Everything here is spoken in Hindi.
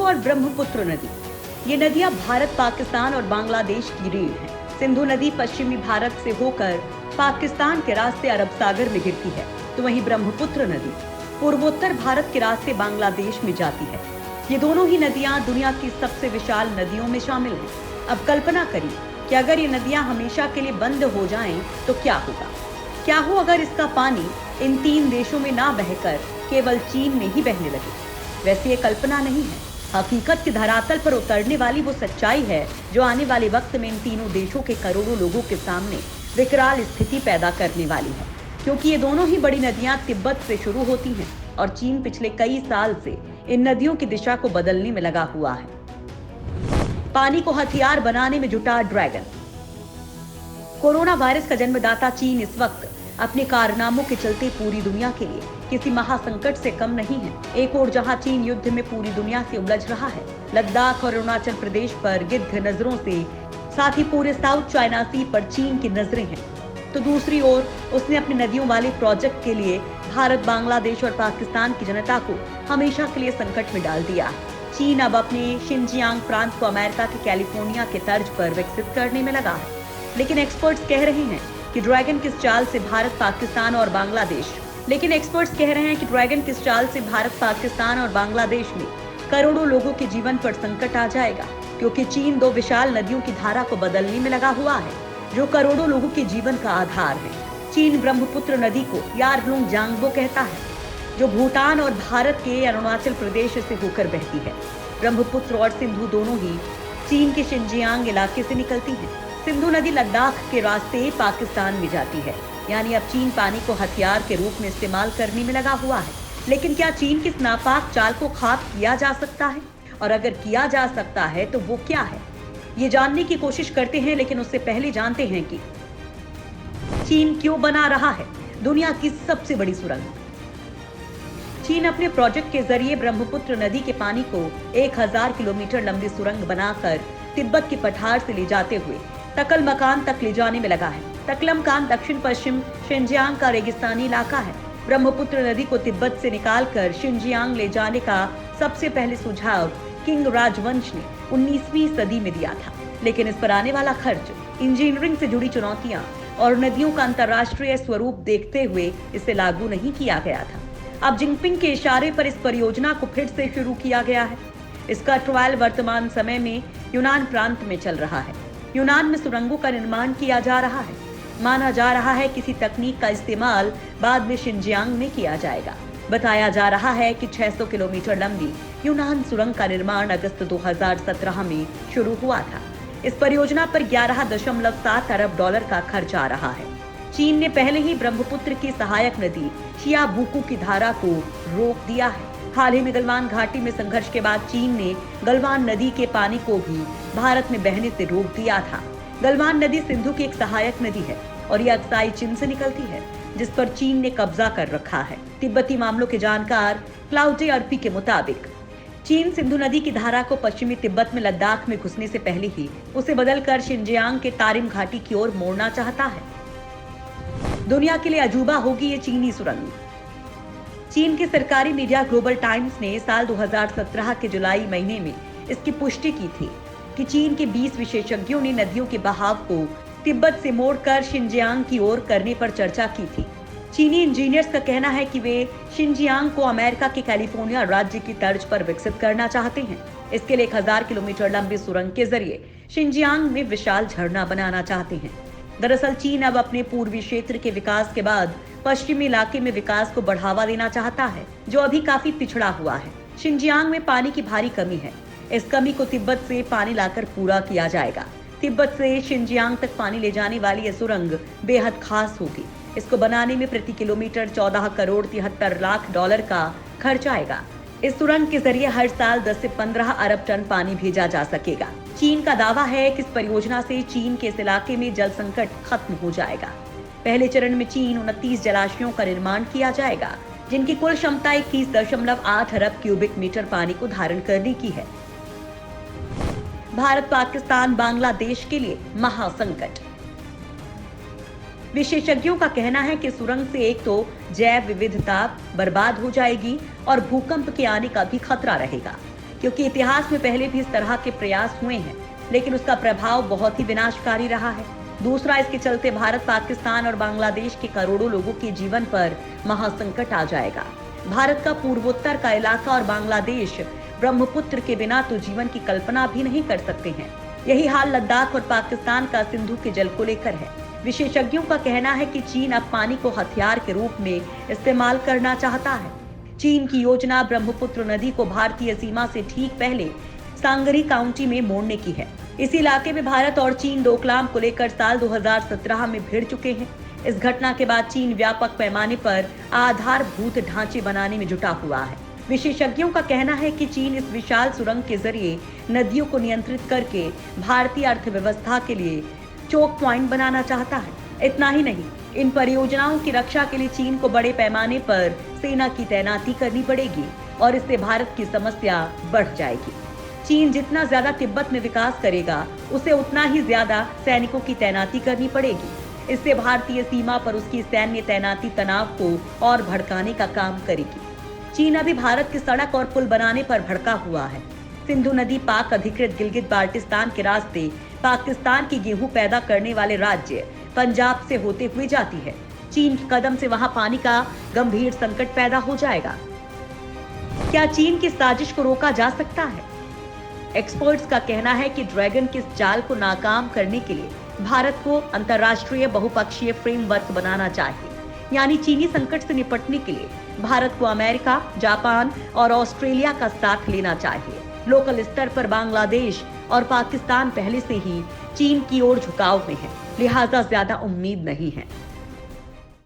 और ब्रह्मपुत्र नदी, ये नदियां भारत, पाकिस्तान और बांग्लादेश की रीढ़ है। सिंधु नदी पश्चिमी भारत से होकर पाकिस्तान के रास्ते अरब सागर में गिरती है, तो वहीं ब्रह्मपुत्र नदी पूर्वोत्तर भारत के रास्ते बांग्लादेश में जाती है। ये दोनों ही नदियां दुनिया की सबसे विशाल नदियों में शामिल हैं। अब कल्पना करिए कि अगर ये नदियां हमेशा के लिए बंद हो जाएं तो क्या होगा। क्या हो अगर इसका पानी इन 3 देशों में ना बहकर केवल चीन में ही बहने लगे। वैसे ये कल्पना नहीं है, हकीकत के धरातल पर उतरने वाली वो सच्चाई है जो आने वाले वक्त में इन तीनों देशों के करोड़ों लोगों के सामने विकराल स्थिति पैदा करने वाली है। क्योंकि ये दोनों ही बड़ी नदियां तिब्बत से शुरू होती हैं और चीन पिछले कई साल से इन नदियों की दिशा को बदलने में लगा हुआ है। पानी को हथियार बनाने में जुटा ड्रैगन। कोरोना वायरस का जन्मदाता चीन इस वक्त अपने कारनामों के चलते पूरी दुनिया के लिए किसी महासंकट से कम नहीं है। एक और जहां चीन युद्ध में पूरी दुनिया से उलझ रहा है, लद्दाख और अरुणाचल प्रदेश पर गिद्ध नजरों से, साथ ही पूरे साउथ चाइना सी पर चीन की नजरें हैं, तो दूसरी ओर उसने अपने नदियों वाले प्रोजेक्ट के लिए भारत, बांग्लादेश और पाकिस्तान की जनता को हमेशा के लिए संकट में डाल दिया। चीन अब अपने शिनजियांग प्रांत को अमेरिका के कैलिफोर्निया के तर्ज पर विकसित करने में लगा है। लेकिन एक्सपर्ट्स कह रहे हैं कि ड्रैगन किस चाल से भारत, पाकिस्तान और बांग्लादेश में करोड़ों लोगों के जीवन पर संकट आ जाएगा, क्योंकि चीन 2 विशाल नदियों की धारा को बदलने में लगा हुआ है जो करोड़ों लोगों के जीवन का आधार है। चीन ब्रह्मपुत्र नदी को यारलुंग जांगबो कहता है, जो भूटान और भारत के अरुणाचल प्रदेश से होकर बहती है। ब्रह्मपुत्र और सिंधु दोनों ही चीन के शिनजियांग इलाके से निकलती है। सिंधु नदी लद्दाख के रास्ते पाकिस्तान में जाती है, यानी अब चीन पानी को हथियार के रूप में इस्तेमाल करने में लगा हुआ है। लेकिन क्या चीन की इस नापाक चाल को खात्मा किया जा सकता है? और अगर किया जा सकता है तो वो क्या है, ये जानने की कोशिश करते हैं। लेकिन उससे पहले जानते हैं कि चीन क्यों बना रहा है दुनिया की सबसे बड़ी सुरंग। चीन अपने प्रोजेक्ट के जरिए ब्रह्मपुत्र नदी के पानी को 1000 किलोमीटर लंबी सुरंग बनाकर तिब्बत की पठार से ले जाते हुए तकलमकान तक ले जाने में लगा है। तकलमकान दक्षिण पश्चिम शिनजियांग का रेगिस्तानी इलाका है। ब्रह्मपुत्र नदी को तिब्बत से निकालकर शिनजियांग ले जाने का सबसे पहले सुझाव किंग राजवंश ने 19वीं सदी में दिया था। लेकिन इस पर आने वाला खर्च, इंजीनियरिंग से जुड़ी चुनौतियां और नदियों का अंतर्राष्ट्रीय स्वरूप देखते हुए इसे लागू नहीं किया गया था। अब जिनपिंग के इशारे पर इस परियोजना को फिर से शुरू किया गया है। इसका ट्रायल वर्तमान समय में यूनान प्रांत में चल रहा है। यूनान में सुरंगों का निर्माण किया जा रहा है। माना जा रहा है किसी तकनीक का इस्तेमाल बाद में शिनजियांग में किया जाएगा। बताया जा रहा है कि 600 किलोमीटर लंबी यूनान सुरंग का निर्माण अगस्त 2017 में शुरू हुआ था। इस परियोजना पर 11.7 अरब डॉलर का खर्च आ रहा है। चीन ने पहले ही ब्रह्मपुत्र की सहायक नदी शियाबुकू की धारा को रोक दिया है। हाल ही में गलवान घाटी में संघर्ष के बाद चीन ने गलवान नदी के पानी को भी भारत में बहने से रोक दिया था। गलवान नदी सिंधु की एक सहायक नदी है और यह अक्साई चिन से निकलती है, जिस पर चीन ने कब्जा कर रखा है। तिब्बती मामलों के जानकार क्लाउडे अर्पी के मुताबिक चीन सिंधु नदी की धारा को पश्चिमी तिब्बत में लद्दाख में घुसने से पहले ही उसे बदलकर शिनजियांग के तारिम घाटी की ओर मोड़ना चाहता है। दुनिया के लिए अजूबा होगी ये चीनी सुरंग। चीन के सरकारी मीडिया ग्लोबल टाइम्स ने साल 2017 के जुलाई महीने में इसकी पुष्टि की थी कि चीन के 20 विशेषज्ञों ने नदियों के बहाव को तिब्बत से मोड़कर शिनजियांग की ओर करने पर चर्चा की थी। चीनी इंजीनियर्स का कहना है कि वे शिनजियांग को अमेरिका के कैलिफोर्निया राज्य की तर्ज पर विकसित करना चाहते हैं। इसके लिए 1000 किलोमीटर लंबी सुरंग के जरिए शिनजियांग में विशाल झरना बनाना चाहते हैं। दरअसल चीन अब अपने पूर्वी क्षेत्र के विकास के बाद पश्चिमी इलाके में विकास को बढ़ावा देना चाहता है, जो अभी काफी पिछड़ा हुआ है। शिनजियांग में पानी की भारी कमी है। इस कमी को तिब्बत से पानी लाकर पूरा किया जाएगा। तिब्बत से शिनजियांग तक पानी ले जाने वाली यह सुरंग बेहद खास होगी। इसको बनाने में प्रति किलोमीटर 14 करोड़ 73 लाख डॉलर का खर्च आएगा। इस सुरंग के जरिए हर साल 10 से 15 अरब टन पानी भेजा जा सकेगा। चीन का दावा है कि इस परियोजना से चीन के इस इलाके में जल संकट खत्म हो जाएगा। पहले चरण में चीन 29 जलाशयों का निर्माण किया जाएगा, जिनकी कुल क्षमता 21.8 अरब क्यूबिक मीटर पानी को धारण करने की है। भारत, पाकिस्तान, बांग्लादेश के लिए महासंकट। विशेषज्ञों का कहना है कि सुरंग से एक तो जैव विविधता बर्बाद हो जाएगी और भूकंप के आने का भी खतरा रहेगा। क्योंकि इतिहास में पहले भी इस तरह के प्रयास हुए हैं, लेकिन उसका प्रभाव बहुत ही विनाशकारी रहा है। दूसरा, इसके चलते भारत, पाकिस्तान और बांग्लादेश के करोड़ों लोगों के जीवन पर महासंकट आ जाएगा। भारत का पूर्वोत्तर का इलाका और बांग्लादेश ब्रह्मपुत्र के बिना तो जीवन की कल्पना भी नहीं कर सकते हैं। यही हाल लद्दाख और पाकिस्तान का सिंधु के जल को लेकर है। विशेषज्ञों का कहना है कि चीन अब पानी को हथियार के रूप में इस्तेमाल करना चाहता है। चीन की योजना ब्रह्मपुत्र नदी को भारतीय सीमा से ठीक पहले सांगरी काउंटी में मोड़ने की है। इस इलाके में भारत और चीन डोकलाम को लेकर साल 2017 में भिड़ चुके हैं। इस घटना के बाद चीन व्यापक पैमाने पर आधारभूत ढांचे बनाने में जुटा हुआ है। विशेषज्ञों का कहना है कि चीन इस विशाल सुरंग के जरिए नदियों को नियंत्रित करके भारतीय अर्थव्यवस्था के लिए चोक पॉइंट बनाना चाहता है। इतना ही नहीं, इन परियोजनाओं की रक्षा के लिए चीन को बड़े पैमाने पर सेना की तैनाती करनी पड़ेगी और इससे भारत की समस्या बढ़ जाएगी। चीन जितना ज्यादा तिब्बत में विकास करेगा, उसे उतना ही ज्यादा सैनिकों की तैनाती करनी पड़ेगी। इससे भारतीय सीमा पर उसकी सैन्य तैनाती तनाव को और भड़काने का काम करेगी। चीन अभी भारत की सड़क और पुल बनाने पर भड़का हुआ है। सिंधु नदी पाक अधिकृत गिलगित बाल्टिस्तान के रास्ते पाकिस्तान की गेहूं पैदा करने वाले राज्य पंजाब से होते हुए जाती है। चीन के कदम से वहां पानी का गंभीर संकट पैदा हो जाएगा। क्या चीन की साजिश को रोका जा सकता है? एक्सपर्ट्स का कहना है कि ड्रैगन की इस चाल को नाकाम करने के लिए भारत को अंतर्राष्ट्रीय बहुपक्षीय फ्रेमवर्क बनाना चाहिए। यानी चीनी संकट से निपटने के लिए भारत को अमेरिका, जापान और ऑस्ट्रेलिया का साथ लेना चाहिए। लोकल स्तर पर बांग्लादेश और पाकिस्तान पहले से ही चीन की ओर झुकाव में है, लिहाजा ज्यादा उम्मीद नहीं है।